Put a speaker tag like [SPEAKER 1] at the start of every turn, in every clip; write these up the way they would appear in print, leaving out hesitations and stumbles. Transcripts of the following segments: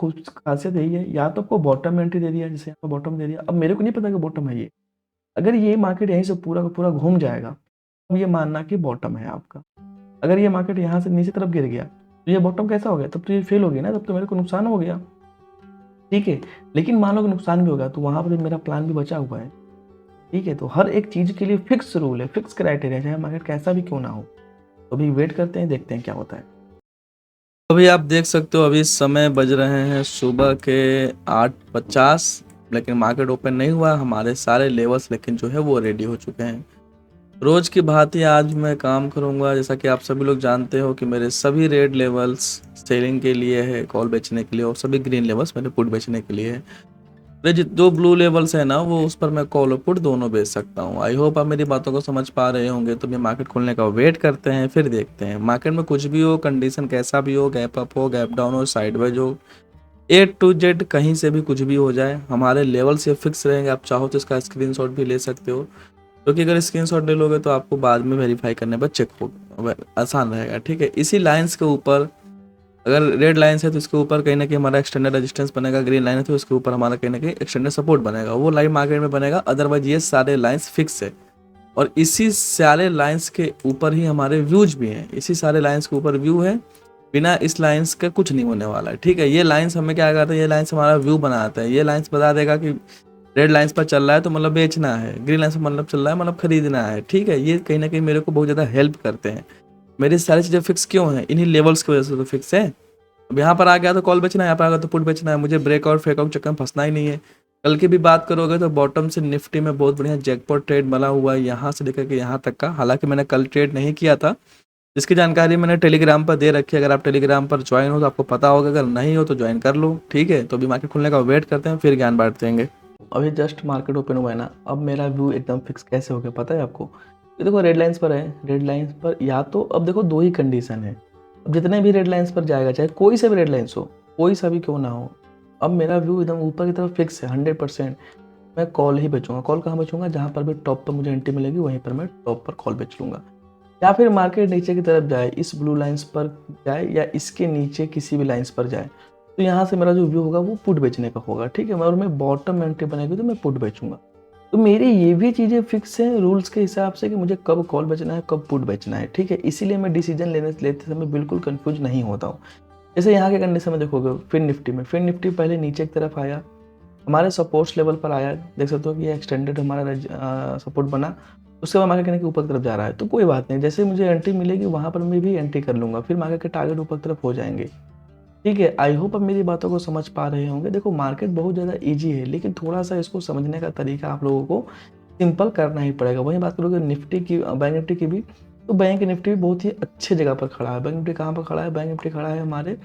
[SPEAKER 1] कुछ खासियत यही है, या तो आपको बॉटम एंट्री दे दिया, जैसे यहाँ पे बॉटम दे दिया। अब मेरे को नहीं पता कि बॉटम है ये। अगर ये मार्केट यहीं से पूरा का पूरा घूम जाएगा, तो ये मानना कि बॉटम है आपका। अगर ये मार्केट यहाँ से नीचे तरफ गिर गया, तो ये बॉटम कैसा हो गया? तब तो ये फेल हो गया ना, तब तो मेरे को नुकसान हो गया, ठीक है। लेकिन मान लो कि नुकसान भी होगा, तो वहाँ पर मेरा प्लान भी बचा हुआ है, ठीक है। तो हर एक चीज़ के लिए फिक्स रूल है, फिक्स क्राइटेरिया, चाहे मार्केट कैसा भी क्यों ना हो। तो अभी वेट करते हैं, देखते हैं क्या होता है।
[SPEAKER 2] अभी आप देख सकते हो, अभी समय बज रहे हैं सुबह के 8:50, लेकिन मार्केट ओपन नहीं हुआ। हमारे सारे लेवल्स लेकिन जो है वो रेडी हो चुके हैं। रोज की भांति आज मैं काम करूंगा। जैसा कि आप सभी लोग जानते हो कि मेरे सभी रेड लेवल्स सेलिंग के लिए है, कॉल बेचने के लिए, और सभी ग्रीन लेवल्स मेरे पुट बेचने के लिए है। मेरे जो ब्लू लेवल्स है ना, वो उस पर मैं कॉल और पुट दोनों बेच सकता हूँ। आई होप आप मेरी बातों को समझ पा रहे होंगे। तो ये मार्केट खुलने का वेट करते हैं, फिर देखते हैं। मार्केट में कुछ भी हो, कंडीशन कैसा भी हो, गैप अप हो, गैप डाउन हो, साइडवेज हो, ए टू जेड कहीं से भी कुछ भी हो जाए, हमारे लेवल से फिक्स रहेंगे। आप चाहो तो इसका स्क्रीनशॉट भी ले सकते हो, क्योंकि अगर स्क्रीनशॉट ले लोगे तो आपको बाद में वेरीफाई करने पर चेक हो आसान रहेगा, ठीक है। इसी लाइंस के ऊपर, अगर रेड लाइन्स है तो इसके ऊपर कहीं ना कहीं हमारा एक्सटेंडेड रेजिस्टेंस बनेगा, ग्रीन लाइन है तो इसके ऊपर हमारा कहीं ना कहीं एक्सटेंडेड सपोर्ट बनेगा। वो लाइव मार्केट में बनेगा, अदरवाइज ये सारे लाइंस फिक्स है। और इसी सारे लाइंस के ऊपर ही हमारे व्यूज भी हैं। इसी सारे लाइंस के ऊपर व्यू है, बिना इस लाइंस का कुछ नहीं होने वाला है, ठीक है। ये लाइंस हमें क्या करता है, ये लाइंस हमारा व्यू बनाता है। ये लाइंस बता देगा कि रेड लाइंस पर चल रहा है तो मतलब बेचना है, ग्रीन लाइंस पर मतलब चल रहा है मतलब खरीदना है, ठीक है। ये कहीं ना कहीं मेरे को बहुत ज़्यादा हेल्प करते हैं। मेरी सारी चीज़ें फिक्स क्यों हैं? इन्हीं लेवल्स की वजह से तो फिक्स है। अब यहाँ पर आ गया तो कॉल बेचना है, यहाँ पर आ गया तो पुट बेचना है। मुझे ब्रेकआउट फेकआउट चक्कर में फंसना ही नहीं है। कल की भी बात करोगे तो बॉटम से निफ्टी में बहुत बढ़िया जैकपॉट ट्रेड बना हुआ है, यहाँ से लेकर के यहाँ तक का। हालांकि मैंने कल ट्रेड नहीं किया था, इसकी जानकारी मैंने टेलीग्राम पर दे रखी है। अगर आप टेलीग्राम पर ज्वाइन हो तो आपको पता होगा, अगर नहीं हो तो ज्वाइन कर लो, ठीक है। तो अभी मार्केट खुलने का वेट करते हैं, फिर ज्ञान बांट देंगे।
[SPEAKER 1] अभी जस्ट मार्केट ओपन हुआ है ना, अब मेरा व्यू एकदम फिक्स कैसे हो गया पता है आपको? ये देखो रेड लाइंस पर है, रेड लाइंस पर या तो अब देखो दो ही कंडीशन है। अब जितने भी रेड लाइंस पर जाएगा, चाहे कोई सा भी रेड लाइंस हो, कोई सा भी क्यों ना हो, अब मेरा व्यू एकदम ऊपर की तरफ फिक्स है 100%। मैं कॉल ही बेचूंगा। कॉल कहाँ बेचूंगा? जहाँ पर भी टॉप पर मुझे एंट्री मिलेगी वहीं पर मैं टॉप पर कॉल बेच लूंगा। या फिर मार्केट नीचे की तरफ जाए, इस ब्लू लाइंस पर जाए या इसके नीचे किसी भी लाइंस पर जाए, तो यहाँ से मेरा जो व्यू होगा वो पुट बेचने का होगा, ठीक है। और मैं बॉटम एंट्री बनेगी तो मैं पुट बेचूंगा। तो मेरी ये भी चीज़ें फिक्स हैं रूल्स के हिसाब से कि मुझे कब कॉल बेचना है, कब पुट बेचना है, ठीक है। इसीलिए मैं डिसीजन लेते समय बिल्कुल कंफ्यूज नहीं होता हूँ। जैसे यहाँ के कंडीशन में देखोगे, फिर निफ्टी पहले नीचे की तरफ आया, हमारे सपोर्ट्स लेवल पर आया, देख सकते हो कि ये एक्सटेंडेड हमारा सपोर्ट बना। उसके बाद मार्केट कहने की ऊपर की तरफ जा रहा है, तो कोई बात नहीं, जैसे मुझे एंट्री मिलेगी वहाँ पर मैं भी एंट्री कर लूँगा, फिर मार्केट के टारगेट ऊपर की तरफ हो जाएंगे, ठीक है। आई होप आप मेरी बातों को समझ पा रहे होंगे। देखो मार्केट बहुत ज़्यादा ईजी है, लेकिन थोड़ा सा इसको समझने का तरीका आप लोगों को सिंपल करना ही पड़ेगा। वहीं बात करोगे निफ्टी की, बैंक निफ्टी की भी, तो बैंक निफ्टी भी बहुत ही अच्छे जगह पर खड़ा है। बैंक निफ्टी कहाँ पर खड़ा है? बैंक निफ्टी खड़ा है हमारे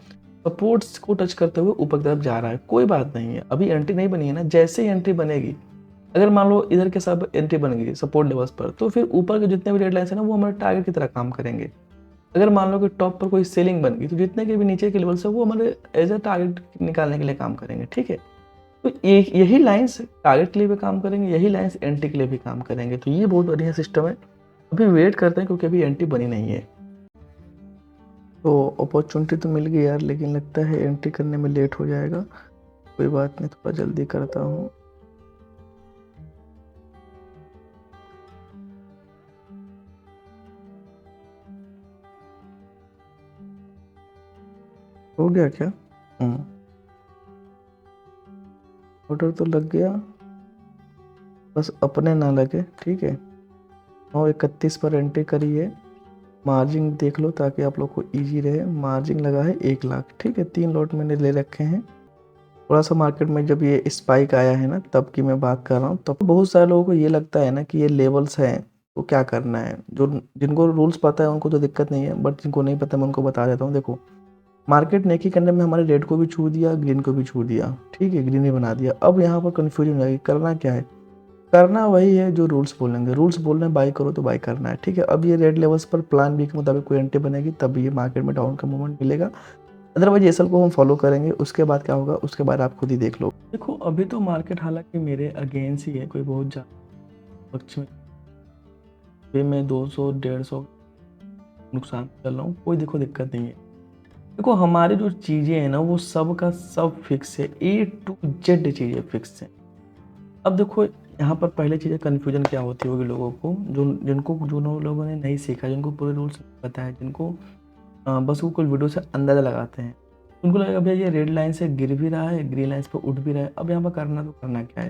[SPEAKER 1] सपोर्ट्स को टच करते हुए ऊपर की तरफ जा रहा है। कोई बात नहीं है, अभी एंट्री नहीं बनी है ना, जैसे ही एंट्री बनेगी, अगर मान लो इधर के सब एंट्री बन गई सपोर्ट लेवल्स पर, तो फिर ऊपर के जितने भी रेड लाइन्स है ना, वो हमारे टारगेट की तरह काम करेंगे। अगर मान लो कि टॉप पर कोई सेलिंग बन गई, तो जितने के भी नीचे के लेवल्स है वो हमारे एज अ टारगेट निकालने के लिए काम करेंगे, ठीक है। तो यही लाइन्स टारगेट के लिए भी काम करेंगे, यही लाइन्स एंट्री के लिए भी काम करेंगे। तो ये बहुत बढ़िया सिस्टम है। अभी वेट करते हैं, क्योंकि अभी एंट्री बनी नहीं है। तो अपॉर्चुनिटी तो मिल गई यार, लेकिन लगता है एंट्री करने में लेट हो जाएगा। कोई बात नहीं, थोड़ा जल्दी करता हूँ। हो गया क्या? ऑर्डर तो लग गया, बस अपने ना लगे, ठीक है। 9:31 पर एंट्री करिए। मार्जिन देख लो ताकि आप लोग को इजी रहे। मार्जिन लगा है 1 लाख, ठीक है। 3 लॉट मैंने ले रखे हैं। थोड़ा सा मार्केट में जब ये स्पाइक आया है ना, तब की मैं बात कर रहा हूँ। तब बहुत सारे लोगों को ये लगता है ना कि ये लेवल्स हैं तो क्या करना है। जो जिनको रूल्स पता है उनको तो दिक्कत नहीं है, बट जिनको नहीं पता मैं उनको बता देता हूँ। देखो मार्केट ने की करने में हमारे रेड को भी छू दिया, ग्रीन को भी छू दिया, ठीक है, ग्रीन भी बना दिया। अब यहाँ पर कन्फ्यूजन है, करना क्या है? करना वही है जो रूल्स बोलेंगे। रूल्स बोल रहे हैं बाई करो तो बाई करना है, ठीक है। अब ये रेड लेवल्स पर प्लान बी के मुताबिक कोई एंट्री बनेगी, तब ये मार्केट में डाउन का मूवमेंट मिलेगा। अदरवाइज ये सब को हम फॉलो करेंगे। उसके बाद क्या होगा उसके बाद आप खुद ही देख लो। देखो अभी तो मार्केट हालांकि मेरे अगेंस्ट ही है, कोई बहुत ज़्यादा पक्ष में भी मैं 200 150 नुकसान चल रहा हूँ, कोई देखो दिक्कत नहीं है। देखो हमारी जो चीज़ें हैं ना वो सब का सब फिक्स है, ए टू जेड चीज़ें फिक्स हैं। अब देखो यहाँ पर पहले चीज़ें कन्फ्यूजन क्या होती होगी लोगों को, जो लोगों ने नहीं सीखा, जिनको पूरे रूल्स नहीं पता है, जिनको बस वो कोई वीडियो से अंदाज़ा लगाते हैं। उनको लगेगा भैया ये रेड लाइन से गिर भी रहा है, ग्रीन लाइन पे उठ भी रहा है, अब यहाँ पर करना तो करना क्या है?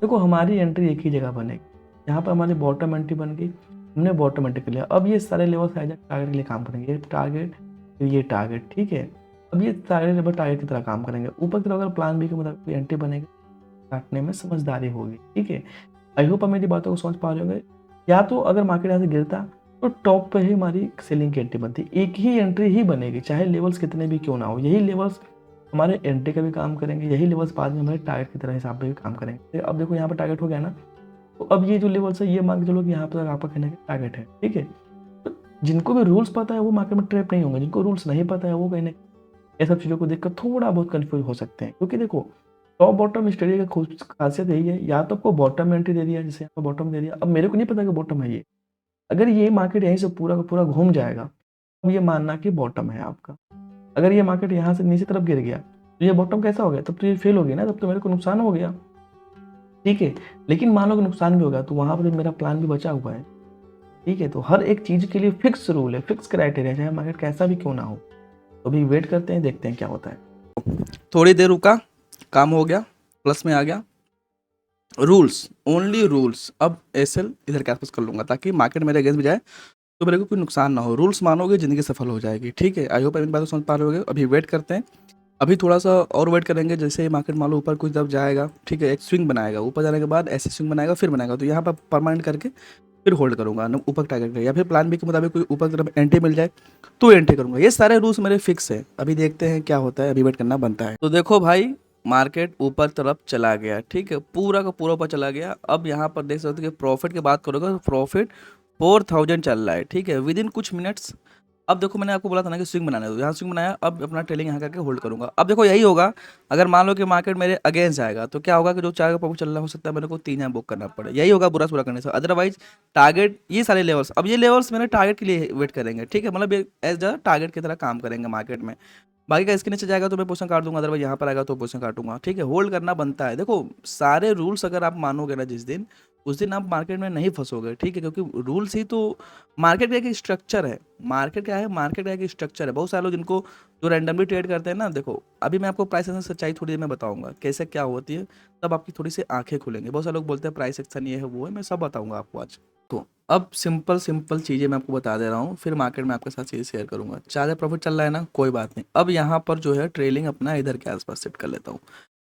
[SPEAKER 1] देखो हमारी एंट्री एक ही जगह बनेगी, यहाँ पर हमारी बॉटम एंट्री बन गई, हमने बॉटम एंट्री कर लिया। अब ये सारे लेवल्स एज टारगेट के लिए काम करेंगे, ये टारगेट, फिर ये टारगेट, ठीक है। अब ये सारे लेवल टारगेट की तरह काम करेंगे। ऊपर की तरफ अगर प्लान बी के मुताबिक एंट्री बनेगी, काटने में समझदारी होगी, ठीक है। आई होप आप मेरी बातों को समझ पा रहे होंगे। या तो अगर मार्केट यहाँ से गिरता तो टॉप पे ही हमारी सेलिंग की एंट्री बनती, एक ही एंट्री ही बनेगी, चाहे लेवल्स कितने भी क्यों ना हो। यही लेवल्स हमारे एंट्री का भी काम करेंगे, यही लेवल्स बाद में हमारे टारगेट की तरह हिसाब पे भी काम करेंगे। अब देखो यहाँ पर टारगेट हो गया ना, तो अब ये जो लेवल्स है ये मान के चलो कि यहाँ पर आपका कहने का टारगेट है, ठीक है। तो जिनको भी रूल्स पता है वो मार्केट में ट्रैप नहीं होंगे, जिनको रूल्स नहीं पता है वो कहने ये सब चीज़ों को देखकर थोड़ा बहुत कंफ्यूज हो सकते हैं। क्योंकि देखो टॉप बॉटम स्टडी का खासियत यही है, या तो आपको बॉटम एंट्री दे दिया, जैसे यहाँ पर बॉटम दे दिया, अब मेरे को नहीं पता कि बॉटम है ये, अगर ये मार्केट यहीं से पूरा का पूरा घूम जाएगा अब ये मानना कि बॉटम है आपका। अगर ये मार्केट यहाँ से नीचे तरफ गिर गया तो ये बॉटम कैसा हो गया, तब तो ये फेल हो गया ना, तब तो मेरे को नुकसान हो गया, ठीक है। लेकिन मान लो कि नुकसान भी होगा तो वहां पर मेरा प्लान भी बचा हुआ है, ठीक है। तो हर एक चीज के लिए फिक्स रूल है, फिक्स क्राइटेरिया, चाहे मार्केट कैसा भी क्यों ना हो। तो अभी वेट करते हैं, देखते हैं क्या होता है।
[SPEAKER 2] थोड़ी देर रुका, काम हो गया, प्लस में आ गया। Rules, only rules. अब एसएल इधर के आसपास कर लूँगा ताकि मार्केट मेरे अगेंस्ट भी जाए तो मेरे को कोई नुकसान ना हो। रूल्स मानोगे ज़िंदगी सफल हो जाएगी, ठीक है। आई होप मेरी बात समझ पा रहे होगे। अभी वेट करते हैं, अभी थोड़ा सा और वेट करेंगे। जैसे ही मार्केट मान लो ऊपर कुछ तरफ जाएगा, ठीक है, एक स्विंग बनाएगा, ऊपर जाने के बाद ऐसे स्विंग बनाएगा, फिर बनाएगा, तो यहाँ पर परमानेंट करके फिर होल्ड करूँगा ना, ऊपर टारगेट करेगा, या फिर प्लान बी के मुताबिक कोई ऊपर की तरफ एंट्री मिल जाए तो एंट्री करूँगा। ये सारे रूल्स मेरे फिक्स है। अभी देखते हैं क्या होता है, अभी वेट करना बनता है। तो देखो भाई, मार्केट ऊपर तरफ चला गया, ठीक है, पूरा का पूरा ऊपर चला गया। अब यहाँ पर देख सकते हो कि प्रॉफिट की बात करोगे तो प्रॉफिट 4000 चल रहा है, ठीक है, विद इन कुछ मिनट्स। अब देखो मैंने आपको बोला था ना कि स्विंग बनाना, तो यहाँ स्विंग बनाया, अब अपना ट्रेलिंग यहाँ करके होल्ड करूंगा। अब देखो यही होगा, अगर मान लो कि मार्केट मेरे अगेंस्ट जाएगा तो क्या होगा कि जो 4 का प्रॉफिट चल रहा हो सकता है मेरे को 3 यहाँ बुक करना पड़े, यही होगा बुरा से बुरा करने से। अदरवाइज टारगेट, ये सारे लेवल्स, अब ये लेवल्स मेरे टारगेट के लिए वेट करेंगे, ठीक है, मतलब एज द टारगेट की तरह काम करेंगे मार्केट में। बाकी का इसके नीचे जाएगा तो मैं पोजीशन काट दूंगा, अदरवाइज यहाँ पर आएगा तो पोजीशन काटूंगा, ठीक है। होल्ड करना बनता है। देखो सारे रूल्स अगर आप मानोगे ना जिस दिन, उस दिन आप मार्केट में नहीं फंसोगे, ठीक है, क्योंकि रूल्स ही तो मार्केट का एक स्ट्रक्चर है। मार्केट क्या है, मार्केट का एक स्ट्रक्चर है। बहुत सारे लोग जिनको जो रैंडमली ट्रेड करते हैं ना, देखो अभी मैं आपको प्राइस एक्शन सच्चाई थोड़ी देर में बताऊंगा कैसे क्या होती है, तब आपकी थोड़ी सी आंखें खुलेंगी। बहुत सारे लोग बोलते हैं प्राइस एक्शन ये है वो है, मैं सब बताऊंगा आपको आज। तो अब सिंपल सिंपल चीज़ें मैं आपको बता दे रहा हूँ, फिर मार्केट में आपके साथ चीज़ें शेयर करूंगा। ज़्यादा प्रॉफिट चल रहा है ना, कोई बात नहीं। अब यहाँ पर जो है ट्रेलिंग अपना इधर के आसपास सेट कर लेता हूँ,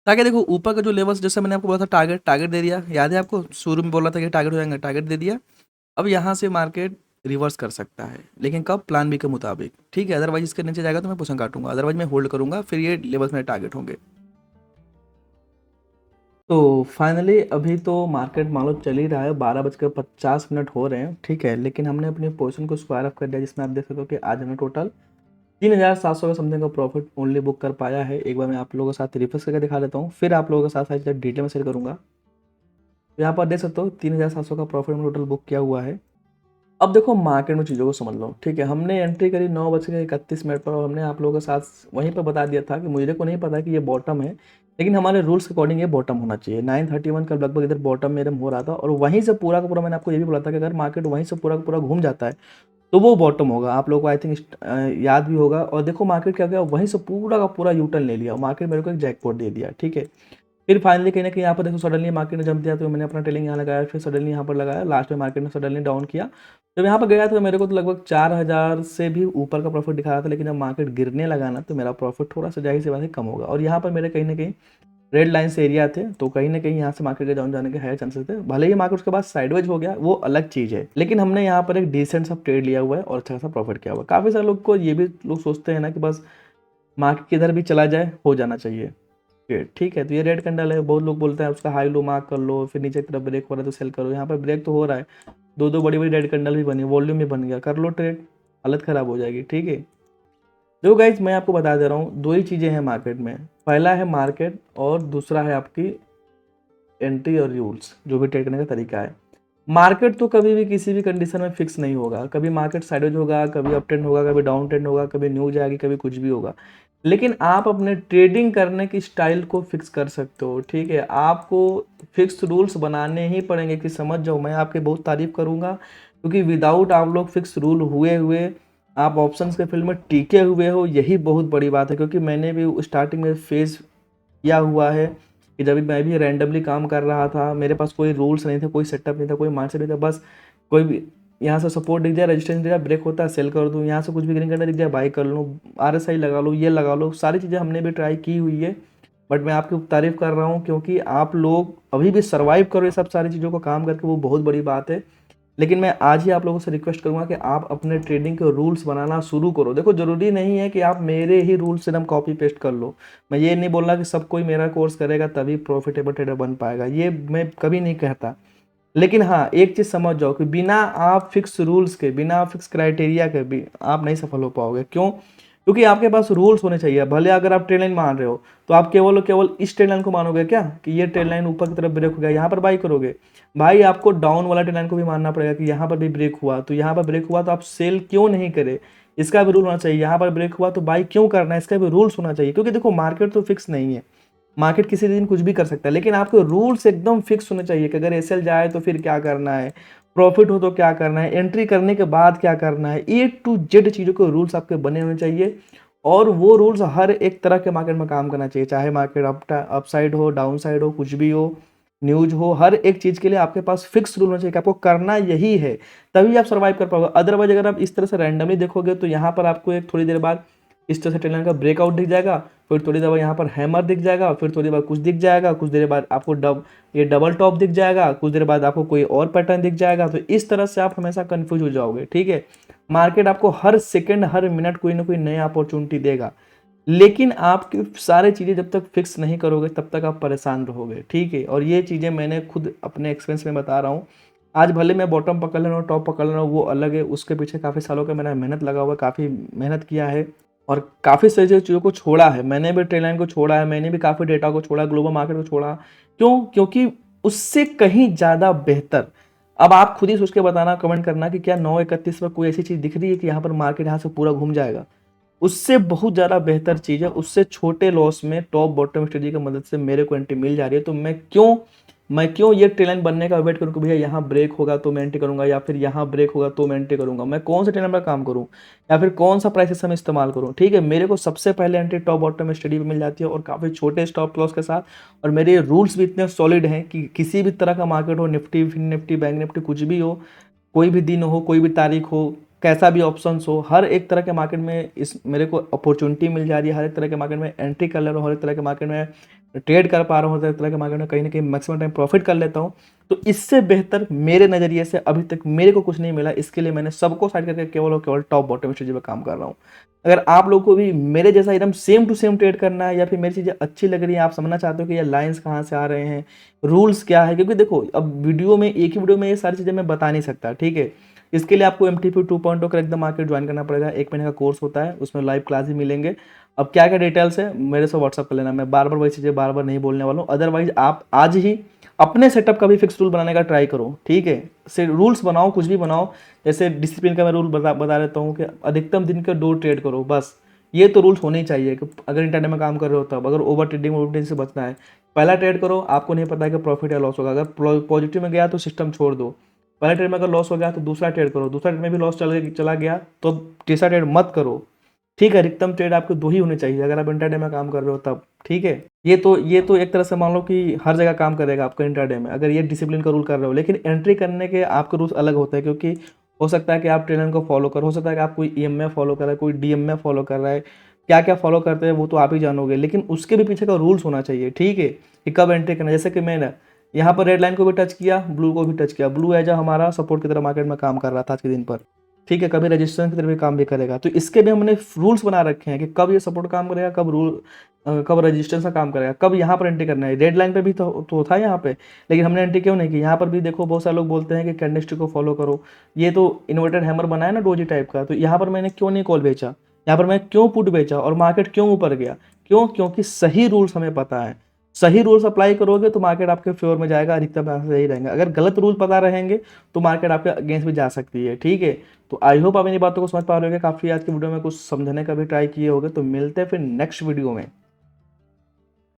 [SPEAKER 2] ताकि देखो ऊपर का जो लेवल्स, जैसे मैंने आपको बोला था टारगेट, टारगेट दे दिया, याद है आपको, शुरू में बोला था कि टारगेट हो जाएंगे, टारगेट दे दिया। अब यहाँ से मार्केट रिवर्स कर सकता है, लेकिन कब, प्लान बी के मुताबिक, ठीक है। अदरवाइज इसके नीचे जाएगा तो मैं पोजीशन काटूंगा, अदरवाइज मैं होल्ड करूंगा, फिर ये लेवल्स मेरे टारगेट होंगे।
[SPEAKER 1] तो फाइनली अभी तो मार्केट मान लो चल ही रहा है, 12:50 हो रहे हैं, ठीक है। लेकिन हमने अपनी पोजीशन को स्क्वायर अप कर दिया, जिसमें आप देख सकते हो कि आज हमने टोटल 3700 का समथिंग का प्रॉफिट ओनली बुक कर पाया है। एक बार मैं आप लोगों के साथ रिफ्रेश करके दिखा देता हूँ, फिर आप लोगों के साथ साथ डिटेल में शेयर करूँगा। तो यहाँ पर देख सकते हो 3700 का प्रॉफिट हमने टोटल बुक किया हुआ है। अब देखो मार्केट में चीज़ों को समझ लो, ठीक है। हमने एंट्री करी 9:31 पर, और हमने आप लोगों के साथ वहीं पर बता दिया था कि मुझे को नहीं पता कि ये बॉटम है, लेकिन हमारे रूल्स के अकॉर्डिंग ये बॉटम होना चाहिए। 931 का लगभग इधर बॉटम मेरे में हो रहा था, और वहीं से पूरा का पूरा मैंने आपको ये भी बोला था कि अगर मार्केट वहीं से पूरा का पूरा घूम जाता है तो वो बॉटम होगा। आप लोगों को आई थिंक याद भी होगा। और देखो मार्केट क्या गया, वहीं से पूरा का पूरा यूटर्न ले लिया, मार्केट मेरे को एक जैकपॉट दे दिया, ठीक है। फिर फाइनली कहीं ना कहीं यहाँ पर देखो सडनली मार्केट ने जंप दिया, तो मैंने अपना टेलिंग यहाँ लगाया, फिर सडनली यहाँ पर लगाया, लास्ट में मार्केट ने सडनली डाउन किया। जब यहाँ पर गया तो मेरे को तो लगभग 4000 से भी ऊपर का प्रॉफिट दिखा रहा था, लेकिन जब मार्केट गिरने लगा ना तो मेरा प्रॉफिट थोड़ा सा जाहिर सी बात है कम होगा। और यहाँ पर मेरे कहीं ना कहीं रेड लाइन से एरिया थे, तो कहीं ना कहीं यहाँ से मार्केट के डाउन जाने के हाई चांसेस थे। भले ही मार्केट उसके बाद साइडवेज हो गया, वो अलग चीज़ है, लेकिन हमने यहाँ पर एक डिसेंट सा ट्रेड लिया हुआ है और अच्छा सा प्रॉफिट किया हुआ है। काफ़ी सारे लोग को ये भी लोग सोचते हैं ना कि बस मार्केट किधर भी चला जाए हो जाना चाहिए ट्रेड, ठीक है। तो ये रेड कैंडल है, बहुत लोग बोलते हैं उसका हाई लो मार्क कर लो, फिर नीचे की तरफ ब्रेक हो रहा है तो सेल करो। यहाँ पर ब्रेक तो हो रहा है, दो दो बड़ी बड़ी रेड कैंडल भी बनी, वॉल्यूम भी बन गया, कर लो ट्रेड, हालत ख़राब हो जाएगी, ठीक है। जो गाइज मैं आपको बता दे रहा हूँ, दो ही चीज़ें हैं मार्केट में, पहला है मार्केट और दूसरा है आपकी एंट्री और रूल्स, जो भी ट्रेड करने का तरीका है। मार्केट तो कभी भी किसी भी कंडीशन में फिक्स नहीं होगा, कभी मार्केट साइडवेज होगा, कभी अप ट्रेंड होगा, कभी डाउन ट्रेंड होगा, कभी न्यूज आएगी, कभी कुछ भी होगा। लेकिन आप अपने ट्रेडिंग करने की स्टाइल को फिक्स कर सकते हो, ठीक है। आपको फिक्स रूल्स बनाने ही पड़ेंगे कि समझ जाओ, मैं आपकी बहुत तारीफ करूंगा, क्योंकि विदाउट आप लोग फिक्स रूल हुए हुए आप ऑप्शंस के फील्ड में टिके हुए हो, यही बहुत बड़ी बात है। क्योंकि मैंने भी स्टार्टिंग में फेस किया हुआ है कि जब भी मैं भी रैंडमली काम कर रहा था, मेरे पास कोई रूल्स नहीं थे, कोई सेटअप नहीं था, कोई माइंडसेट नहीं था, बस कोई भी यहाँ से सपोर्ट दिख जाए, रेजिस्टेंस दिख जाए, ब्रेक होता है सेल कर दूँ, यहाँ से कुछ भी ग्रीन करना दिख जाए बाई कर लूँ, RSI लगा लो, ये लगा लो, सारी चीज़ें हमने भी ट्राई की हुई है। बट मैं आपकी तारीफ कर रहा हूँ क्योंकि आप लोग अभी भी सर्वाइव करो ये सब सारी चीज़ों को काम करके, वो बहुत बड़ी बात है। लेकिन मैं आज ही आप लोगों से रिक्वेस्ट करूंगा कि आप अपने ट्रेडिंग के रूल्स बनाना शुरू करो। देखो, ज़रूरी नहीं है कि आप मेरे ही रूल्स से एकदम कॉपी पेस्ट कर लो। मैं ये नहीं बोल रहा कि सब कोई मेरा कोर्स करेगा तभी प्रॉफिटेबल ट्रेडर बन पाएगा, ये मैं कभी नहीं कहता। लेकिन हाँ, एक चीज़ समझ जाओ कि बिना आप फिक्स रूल्स के, बिना फिक्स क्राइटेरिया के भी आप नहीं सफल हो पाओगे। क्यों? क्योंकि आपके पास रूल्स होने चाहिए। भले अगर आप ट्रेड लाइन मान रहे हो तो आप केवल और केवल इस ट्रेड लाइन को मानोगे क्या कि ये ट्रेड लाइन ऊपर की तरफ ब्रेक हो गया, यहाँ पर बाई करोगे? भाई, आपको डाउन वाला ट्रेड लाइन को भी मानना पड़ेगा कि यहाँ पर भी ब्रेक हुआ, तो यहाँ पर ब्रेक हुआ तो आप सेल क्यों नहीं करे, इसका भी रूल होना चाहिए। यहाँ पर ब्रेक हुआ तो बाई क्यों करना है, इसका भी रूल्स होना चाहिए। क्योंकि देखो, मार्केट तो फिक्स नहीं है, मार्केट किसी दिन कुछ भी कर सकता है, लेकिन आपके रूल्स एकदम फिक्स होने चाहिए कि अगर एसएल जाए तो फिर क्या करना है, प्रॉफिट हो तो क्या करना है, एंट्री करने के बाद क्या करना है, A to Z चीज़ों के रूल्स आपके बने होने चाहिए। और वो रूल्स हर एक तरह के मार्केट में काम करना चाहिए, चाहे मार्केट अप साइड हो, डाउन साइड हो, कुछ भी हो, न्यूज हो, हर एक चीज़ के लिए आपके पास फिक्स रूल होना चाहिए कि आपको करना यही है, तभी आप सर्वाइव कर पाओगे। अदरवाइज अगर आप इस तरह से रैंडमली देखोगे तो यहाँ पर आपको एक थोड़ी देर बाद इस तरह से ट्रेन लाइन का ब्रेकआउट दिख जाएगा, फिर थोड़ी देर बाद यहाँ पर हैमर दिख जाएगा, फिर थोड़ी देर बाद कुछ दिख जाएगा, कुछ देर बाद आपको ये डबल टॉप दिख जाएगा, कुछ देर बाद आपको कोई और पैटर्न दिख जाएगा। तो इस तरह से आप हमेशा कंफ्यूज हो जाओगे, ठीक है। मार्केट आपको हर सेकंड हर मिनट कोई ना कोई नई अपॉर्चुनिटी देगा, लेकिन आपकी सारी चीज़ें जब तक फिक्स नहीं करोगे तब तक आप परेशान रहोगे, ठीक है। और ये चीज़ें मैंने खुद अपने एक्सपीरियंस में बता रहा हूँ। आज भले मैं बॉटम पकड़ ले रहा हूँ, टॉप पकड़ ले रहा हूँ, वो अलग है, उसके पीछे काफ़ी सालों का मैंने मेहनत लगा हुआ है, काफ़ी मेहनत किया है और काफ़ी सारी चीज़ों को छोड़ा है। मैंने भी ट्रेड लाइन को छोड़ा है, मैंने भी काफ़ी डेटा को छोड़ा, ग्लोबल मार्केट को छोड़ा। क्यों? क्योंकि उससे कहीं ज़्यादा बेहतर, अब आप खुद ही सोच के बताना, कमेंट करना कि क्या 9:31 पर कोई ऐसी चीज़ दिख रही है कि यहाँ पर मार्केट यहाँ से पूरा घूम जाएगा? उससे बहुत ज़्यादा बेहतर चीज़ है, उससे छोटे लॉस में टॉप बॉटम स्ट्रेटजी की मदद से मेरे को एंट्री मिल जा रही है। तो मैं क्यों ये ट्रेड लाइन बनने का वेट करूँ कि भैया यहाँ ब्रेक होगा तो मैं एंट्री करूँगा, या फिर यहाँ ब्रेक होगा तो मैं एंट्री करूँगा? मैं कौन सा ट्रेड लाइन का काम करूँ या फिर कौन सा प्राइस मैं इस्तेमाल करूँ, ठीक है। मेरे को सबसे पहले एंट्री टॉप बॉटम स्टडी पे मिल जाती है और काफ़ी छोटे स्टॉप लॉस के साथ। और मेरे रूल्स भी इतने सॉलिड हैं कि किसी भी तरह का मार्केट हो, Nifty, fin Nifty, bank Nifty, कुछ भी हो, कोई भी दिन हो, कोई भी तारीख हो, कैसा भी ऑप्शंस हो, हर एक तरह के मार्केट में इस मेरे को अपॉर्चुनिटी मिल जा रही है। हर एक तरह के मार्केट में एंट्री कर ले रहा हूँ, हर एक तरह के मार्केट में ट्रेड कर पा रहा हूँ, हर एक तरह के मार्केट में कहीं ना कहीं मैक्सिमम टाइम प्रॉफिट कर लेता हूँ। तो इससे बेहतर मेरे नज़रिए से अभी तक मेरे को कुछ नहीं मिला। इसके लिए मैंने सबको साइड करके केवल और केवल टॉप बॉटम स्ट्रेटजी पे काम कर रहा हूँ। अगर आप लोगों को भी मेरे जैसा एकदम सेम टू सेम ट्रेड करना है, या फिर मेरी चीज़ें अच्छी लग रही है, आप समझना चाहते हो कि ये लाइंस कहाँ से आ रहे हैं, रूल्स क्या है, क्योंकि देखो, अब वीडियो में, एक ही वीडियो में ये सारी चीज़ें मैं बता नहीं सकता, ठीक है। इसके लिए आपको MTP 2.0 crack the market join करना पड़ेगा। 1 महीने का कोर्स होता है, उसमें लाइव क्लास ही मिलेंगे। अब क्या क्या डिटेल्स है मेरे से व्हाट्सअप कर लेना, मैं बार बार वही चीज़ें बार बार नहीं बोलने वाला हूँ। अदरवाइज आप आज ही अपने सेटअप का भी फिक्स रूल बनाने का ट्राई करो, ठीक है। से रूल्स बनाओ, कुछ भी बनाओ। जैसे डिसिप्लिन का मैं रूल बता देता हूँ कि अधिकतम दिन के 2 ट्रेड करो, बस। ये तो रूल्स होने ही चाहिए कि अगर इंटरडे में काम कर रहे हो तब। अगर ओवर ट्रेडिंग से बचना है, पहला ट्रेड करो, आपको नहीं पता है कि प्रॉफिट या लॉस होगा। अगर पॉजिटिव में गया तो सिस्टम छोड़ दो, पहले ट्रेड में अगर लॉस हो गया तो दूसरा ट्रेड करो, दूसरा ट्रेड में भी लॉस चला गया तो तीसरा ट्रेड मत करो, ठीक है। अधिकतम ट्रेड आपके 2 ही होने चाहिए अगर आप इंट्राडे में काम कर रहे हो तब, ठीक है। ये तो एक तरह से मान लो कि हर जगह काम करेगा आपका इंट्राडे में, अगर ये डिसिप्लिन का रूल कर रहे हो। लेकिन एंट्री करने के आपके रूल्स अलग होते हैं, क्योंकि हो सकता है कि आप ट्रेनर को फॉलो करो, हो सकता है कि आप कोई EMA फॉलो कर रहा है, कोई DMA फॉलो कर रहा है, क्या क्या फॉलो करते हैं वो तो आप ही जानोगे। लेकिन उसके भी पीछे का रूल्स होना चाहिए, ठीक है, कि कब एंट्री करना है। जैसे कि मैंने यहाँ पर रेड लाइन को भी टच किया, ब्लू को भी टच किया। ब्लू एज हमारा सपोर्ट की तरह मार्केट में काम कर रहा था आज के दिन पर, ठीक है। कभी रजिस्ट्रेशन की तरफ भी काम भी करेगा, तो इसके भी हमने रूल्स बना रखे हैं कि कब ये सपोर्ट काम करेगा, कब रजिस्ट्रेशन का काम करेगा, कब यहाँ पर एंट्री करना है। रेड लाइन पे भी तो था यहाँ पे, लेकिन हमने एंट्री क्यों नहीं की। यहाँ पर भी देखो, बहुत सारे लोग बोलते हैं कि कैंडलस्टिक को फॉलो करो, ये तो इन्वर्टेड हैमर बनाया ना डोजी टाइप का, तो यहाँ पर मैंने क्यों नहीं कॉल बेचा, यहाँ पर मैं क्यों पुट बेचा और मार्केट क्यों ऊपर गया? क्यों? क्योंकि सही रूल्स हमें पता है, सही रूल्स अप्लाई करोगे तो मार्केट आपके फेवर में जाएगा, अधिकतर पैसे सही रहेंगे। अगर गलत रूल पता रहेंगे तो मार्केट आपके अगेंस्ट भी जा सकती है, ठीक है। तो आई होप आप इन बातों को समझ पा रहे होगे, काफ़ी आज की वीडियो में कुछ समझने का भी ट्राई किए होगे। तो मिलते हैं फिर नेक्स्ट वीडियो में।